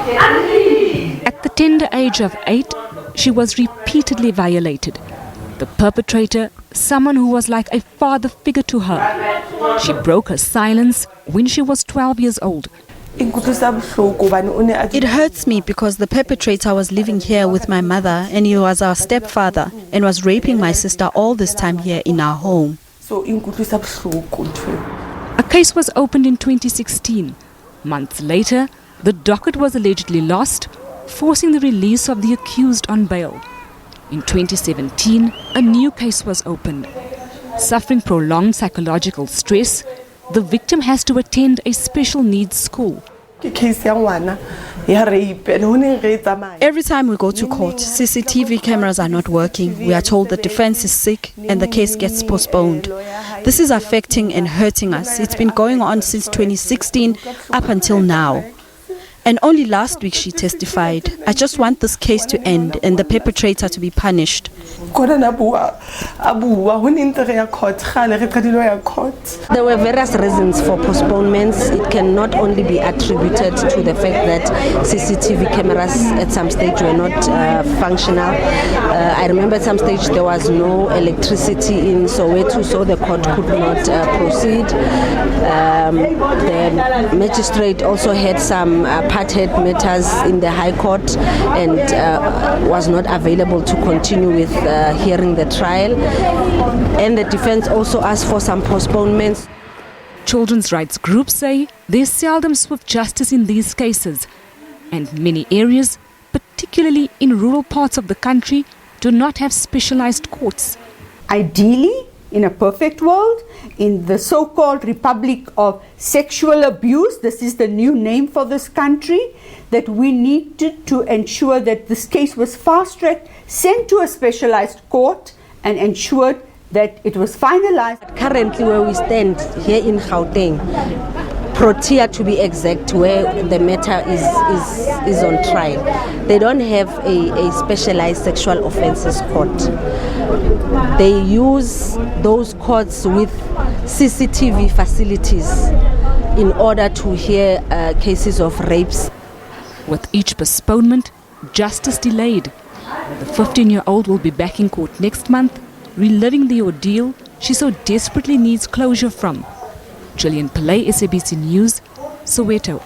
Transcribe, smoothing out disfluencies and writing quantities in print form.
At the tender age of 8, she was repeatedly violated. The perpetrator, someone who was like a father figure to her. She broke her silence when she was 12 years old. It hurts me because the perpetrator was living here with my mother and he was our stepfather and was raping my sister all this time here in our home. A case was opened in 2016. Months later, the docket was allegedly lost, forcing the release of the accused on bail. In 2017, a new case was opened. Suffering prolonged psychological stress, the victim has to attend a special needs school. Every time we go to court, CCTV cameras are not working. We are told the defense is sick and the case gets postponed. This is affecting and hurting us. It's been going on since 2016 up until now. And only last week she testified. I just want this case to end and the perpetrator to be punished. There were various reasons for postponements. It cannot only be attributed to the fact that CCTV cameras at some stage were not functional. I remember at some stage there was no electricity in Soweto, so the court could not proceed. The magistrate also had some apartheid matters in the High Court and was not available to continue with hearing the trial. And the defense also asked for some postponements. Children's rights groups say there's seldom swift justice in these cases, and many areas, particularly in rural parts of the country, do not have specialized courts. Ideally, in a perfect world, in the so-called Republic of Sexual Abuse, this is the new name for this country, that we needed to ensure that this case was fast-tracked, sent to a specialized court and ensured that it was finalized. Currently where we stand here in Gauteng, Protea to be exact, where the matter is on trial, they don't have a specialized sexual offences court. They use those courts with CCTV facilities in order to hear cases of rapes. With each postponement, justice delayed. The 15-year-old will be back in court next month, reliving the ordeal she so desperately needs closure from. Gillian Pillay, SABC News, Soweto.